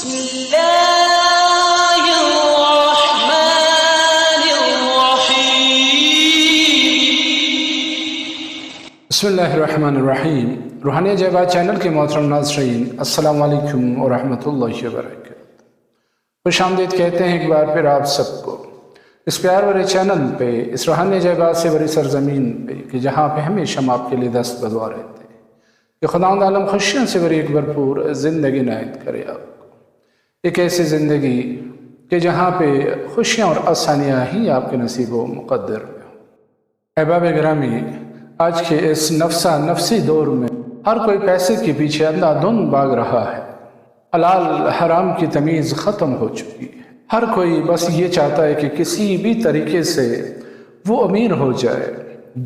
بسم الله الرحمن الرحيم بسم اللہ الرحمن الرحیم۔ روحانی عجائبات چینل کے محترم ناظرین، السلام علیکم ورحمۃ اللہ وبرکاتہ۔ خوش آمدید کہتے ہیں ایک بار پھر آپ سب کو اس پیار بھرے چینل پہ، اس روحانی عجائبات سے بڑی سرزمین پہ، کہ جہاں پہ ہمیشہ ہم آپ کے لیے دست بدوا رہتے ہیں کہ خداوند عالم خوشیوں سے بڑی ایک بھرپور زندگی عنایت کرے آپ کو، ایک ایسی زندگی کہ جہاں پہ خوشیاں اور آسانیاں ہی آپ کے نصیب و مقدر میں ہوں۔ احباب گرامی، آج کے اس نفسی دور میں ہر کوئی پیسے کے پیچھے اندھا دھند بھاگ رہا ہے۔ حلال حرام کی تمیز ختم ہو چکی ہے۔ ہر کوئی بس یہ چاہتا ہے کہ کسی بھی طریقے سے وہ امیر ہو جائے،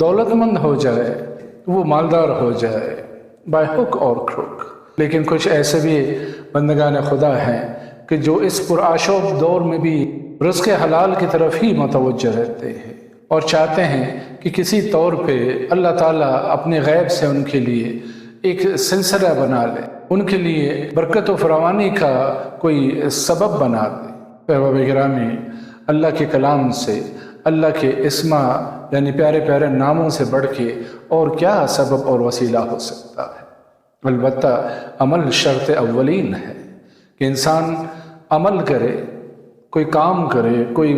دولت مند ہو جائے، وہ مالدار ہو جائے، بائی ہک اور کروک۔ لیکن کچھ ایسے بھی بندگان خدا ہیں کہ جو اس پرآشوب دور میں بھی رزق حلال کی طرف ہی متوجہ رہتے ہیں اور چاہتے ہیں کہ کسی طور پہ اللہ تعالیٰ اپنے غیب سے ان کے لیے ایک سلسلہ بنا لے، ان کے لیے برکت و فراوانی کا کوئی سبب بنا دے۔ احباب گرامی، اللہ کے کلام سے، اللہ کے اسما یعنی پیارے پیارے ناموں سے بڑھ کے اور کیا سبب اور وسیلہ ہو سکتا ہے؟ البتہ عمل شرط اولین ہے کہ انسان عمل کرے، کوئی کام کرے، کوئی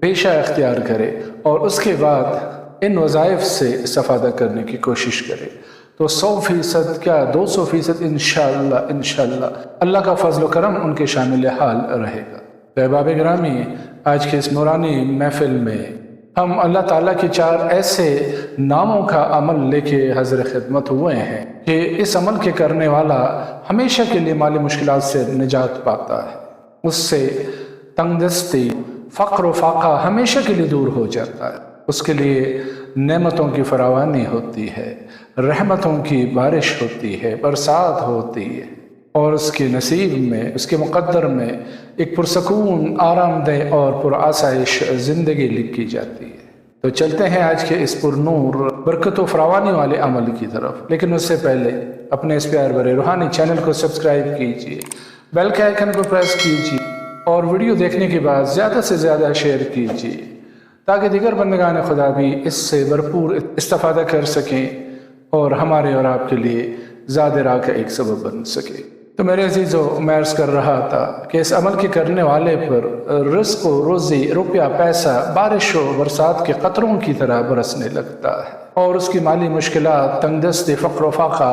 پیشہ اختیار کرے اور اس کے بعد ان وظائف سے استفادہ کرنے کی کوشش کرے، تو 100% کیا 200% انشاءاللہ اللہ کا فضل و کرم ان کے شامل حال رہے گا۔ احباب گرامی، آج کے اس نورانی محفل میں ہم اللہ تعالیٰ کی 4 ایسے ناموں کا عمل لے کے حاضر خدمت ہوئے ہیں کہ اس عمل کے کرنے والا ہمیشہ کے لیے مالی مشکلات سے نجات پاتا ہے، اس سے تنگ دستی، فقر و فاقہ ہمیشہ کے لیے دور ہو جاتا ہے، اس کے لیے نعمتوں کی فراوانی ہوتی ہے، رحمتوں کی بارش ہوتی ہے، برسات ہوتی ہے، اور اس کے نصیب میں، اس کے مقدر میں ایک پرسکون، آرام دہ اور پرآسائش زندگی لکھی جاتی ہے۔ تو چلتے ہیں آج کے اس پرنور، برکت و فراوانی والے عمل کی طرف، لیکن اس سے پہلے اپنے اس پیار بھرے روحانی چینل کو سبسکرائب کیجیے، بیل کے آئیکن کو پریس کیجیے اور ویڈیو دیکھنے کے بعد زیادہ سے زیادہ شیئر کیجیے تاکہ دیگر بندگان خدا بھی اس سے بھرپور استفادہ کر سکیں اور ہمارے اور آپ کے لیے زیادہ راہ کا ایک سبب بن سکے۔ تو میرے عزیزو، میں عرض کر رہا تھا کہ اس عمل کے کرنے والے پر رزق و روزی، روپیہ، پیسہ بارش و برسات کے قطروں کی طرح برسنے لگتا ہے اور اس کی مالی مشکلات، تنگ دستی، فقر و فاقہ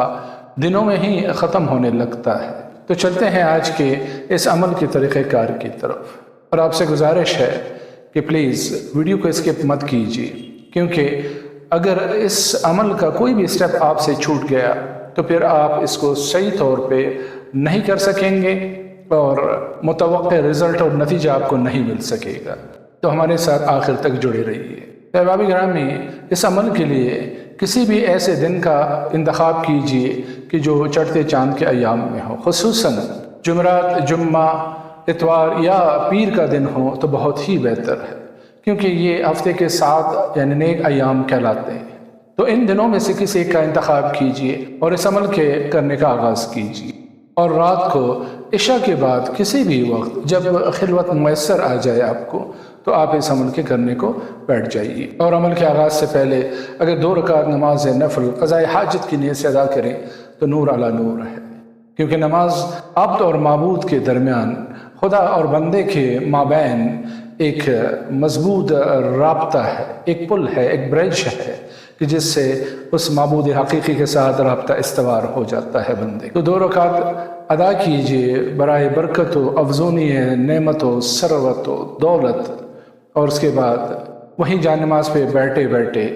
دنوں میں ہی ختم ہونے لگتا ہے۔ تو چلتے ہیں آج کے اس عمل کے طریقہ کار کی طرف، اور آپ سے گزارش ہے کہ پلیز ویڈیو کو اسکپ مت کیجیے، کیونکہ اگر اس عمل کا کوئی بھی سٹیپ آپ سے چھوٹ گیا تو پھر آپ اس کو صحیح طور پہ نہیں کر سکیں گے اور متوقع رزلٹ اور نتیجہ آپ کو نہیں مل سکے گا۔ تو ہمارے ساتھ آخر تک جڑے رہیے۔ احباب گرامی، اس عمل کے لیے کسی بھی ایسے دن کا انتخاب کیجیے کہ جو چڑھتے چاند کے ایام میں ہو، خصوصاً جمعرات، جمعہ، اتوار یا پیر کا دن ہو تو بہت ہی بہتر ہے، کیونکہ یہ ہفتے کے 7 یعنی نیک ایام کہلاتے ہیں۔ تو ان دنوں میں سے کسی ایک کا انتخاب کیجیے اور اس عمل کے کرنے کا آغاز کیجیے، اور رات کو عشاء کے بعد کسی بھی وقت جب خلوت میسر آ جائے آپ کو تو آپ اس عمل کے کرنے کو بیٹھ جائیے، اور عمل کے آغاز سے پہلے اگر 2 رکعت نماز نفل قضاء حاجت کی نیت سے ادا کریں تو نور علی نور ہے، کیونکہ نماز عبد اور معبود کے درمیان، خدا اور بندے کے مابین ایک مضبوط رابطہ ہے، ایک پل ہے، ایک برج ہے کہ جس سے اس معبود حقیقی کے ساتھ رابطہ استوار ہو جاتا ہے بندے۔ تو 2 رکعت ادا کیجئے برائے برکت و افزونی نعمت و ثروت و دولت، اور اس کے بعد وہیں جان نماز پہ بیٹھے بیٹھے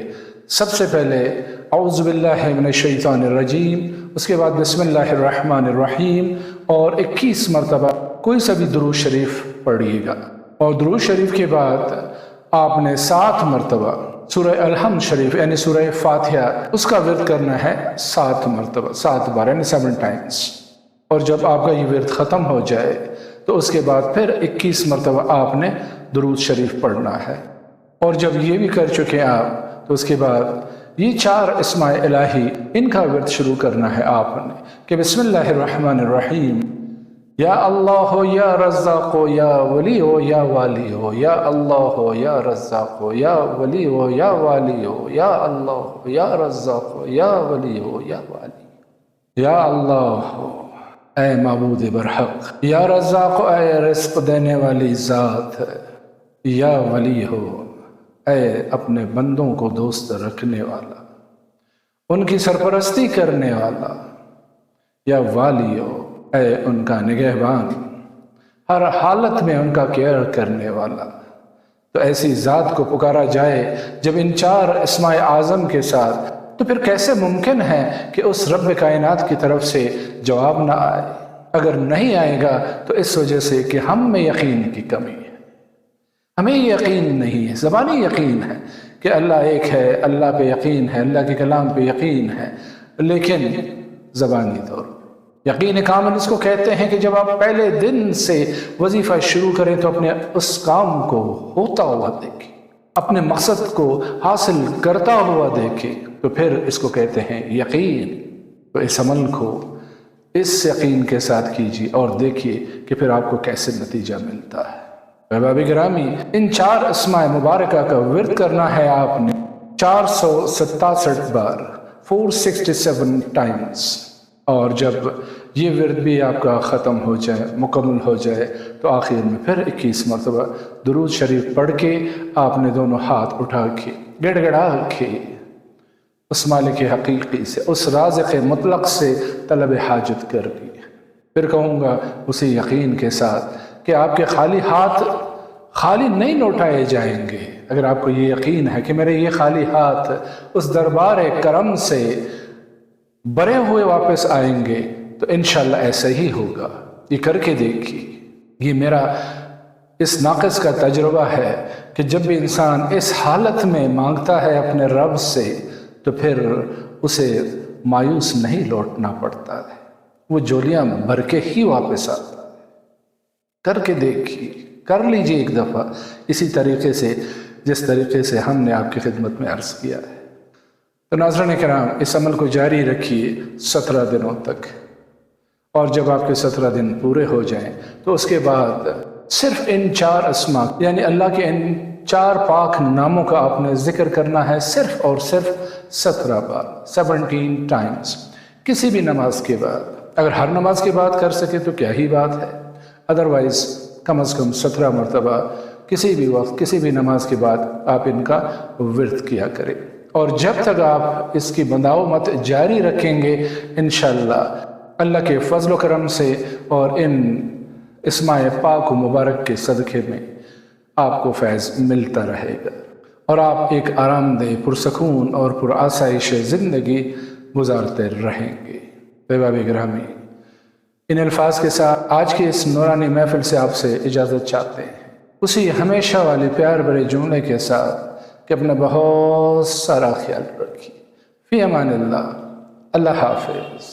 سب سے پہلے اعوذ باللہ من الشیطان الرجیم، اس کے بعد بسم اللہ الرحمن الرحیم، اور 21 مرتبہ کوئی سا بھی درود شریف پڑھیے گا، اور درود شریف کے بعد آپ نے 7 مرتبہ سورہ الحمد شریف یعنی سورہ فاتحہ اس کا ورد کرنا ہے 7 مرتبہ، 7 بار یعنی 7 ٹائمز، اور جب آپ کا یہ ورد ختم ہو جائے تو اس کے بعد پھر 21 مرتبہ آپ نے درود شریف پڑھنا ہے، اور جب یہ بھی کر چکے آپ تو اس کے بعد یہ 4 اسماء الہی ان کا ورد شروع کرنا ہے آپ نے کہ بسم اللہ الرحمن الرحیم یا اللہ ہو یا رزاق ہو یا ولی ہو یا والی ہو، یا اللہ ہو یا رزاق ہو یا ولی ہو یا والی ہو، یا اللہ ہو یا رزاق ہو یا ولی ہو یا والی ہو، یا اللہ ہو اے معبود برحق، یا رزاق ہو اے رزق دینے والی ذات ہے، یا ولی ہو اے اپنے بندوں کو دوست رکھنے والا، ان کی سرپرستی کرنے والا، یا والی ہو اے ان کا نگہبان، ہر حالت میں ان کا کیئر کرنے والا۔ تو ایسی ذات کو پکارا جائے جب ان چار اسماء اعظم کے ساتھ، تو پھر کیسے ممکن ہے کہ اس رب کائنات کی طرف سے جواب نہ آئے؟ اگر نہیں آئے گا تو اس وجہ سے کہ ہم میں یقین کی کمی ہے، ہمیں یقین نہیں ہے، زبانی یقین ہے کہ اللہ ایک ہے، اللہ پہ یقین ہے، اللہ کے کلام پہ یقین ہے، لیکن زبانی طور پر یقین کامل اس کو کہتے ہیں کہ جب آپ پہلے دن سے وظیفہ شروع کریں تو اپنے اس کام کو ہوتا ہوا دیکھیں، اپنے مقصد کو حاصل کرتا ہوا دیکھیں، تو پھر اس کو کہتے ہیں یقین۔ تو اس عمل کو اس یقین کے ساتھ کیجیے اور دیکھیے کہ پھر آپ کو کیسے نتیجہ ملتا ہے۔ احباب گرامی، ان چار اسماء مبارکہ کا ورد کرنا ہے آپ نے 467 بار، 467 ٹائمز، اور جب یہ ورد بھی آپ کا ختم ہو جائے، مکمل ہو جائے، تو آخر میں پھر 21 مرتبہ درود شریف پڑھ کے آپ نے دونوں ہاتھ اٹھا کے گڑ گڑا کے اس مالک حقیقی سے، اس رازق مطلق سے طلب حاجت کر لی۔ پھر کہوں گا اسی یقین کے ساتھ کہ آپ کے خالی ہاتھ خالی نہیں لوٹائے جائیں گے۔ اگر آپ کو یہ یقین ہے کہ میرے یہ خالی ہاتھ اس دربار کرم سے بھرے ہوئے واپس آئیں گے، تو انشاءاللہ ایسا ہی ہوگا۔ یہ کر کے دیکھیے، یہ میرا اس ناقص کا تجربہ ہے کہ جب بھی انسان اس حالت میں مانگتا ہے اپنے رب سے، تو پھر اسے مایوس نہیں لوٹنا پڑتا ہے، وہ جولیاں بھر کے ہی واپس آتا ہے۔ کر کے دیکھیے، کر لیجیے ایک دفعہ اسی طریقے سے جس طریقے سے ہم نے آپ کی خدمت میں عرض کیا ہے۔ تو ناظرین کرام، اس عمل کو جاری رکھیے 17 دنوں تک، اور جب آپ کے 17 دن پورے ہو جائیں تو اس کے بعد صرف ان چار اسماء یعنی اللہ کے ان چار پاک ناموں کا آپ نے ذکر کرنا ہے، صرف اور صرف 17 بار، 17 ٹائمز، کسی بھی نماز کے بعد۔ اگر ہر نماز کے بعد کر سکے تو کیا ہی بات ہے، ادروائز کم از کم 17 مرتبہ کسی بھی وقت کسی بھی نماز کے بعد آپ ان کا ورد کیا کریں۔ اور جب تک آپ اس کی مداومت جاری رکھیں گے، انشاءاللہ اللہ کے فضل و کرم سے اور ان اسماء پاک و مبارک کے صدقے میں آپ کو فیض ملتا رہے گا، اور آپ ایک آرام دہ، پرسکون اور پرآسائش زندگی گزارتے رہیں گے۔ احباب گرامی، ان الفاظ کے ساتھ آج کی اس نورانی محفل سے آپ سے اجازت چاہتے ہیں، اسی ہمیشہ والے پیار بھرے جملے کے ساتھ کہ اپنا بہت سارا خیال رکھیے۔ فی امان اللہ، اللہ حافظ۔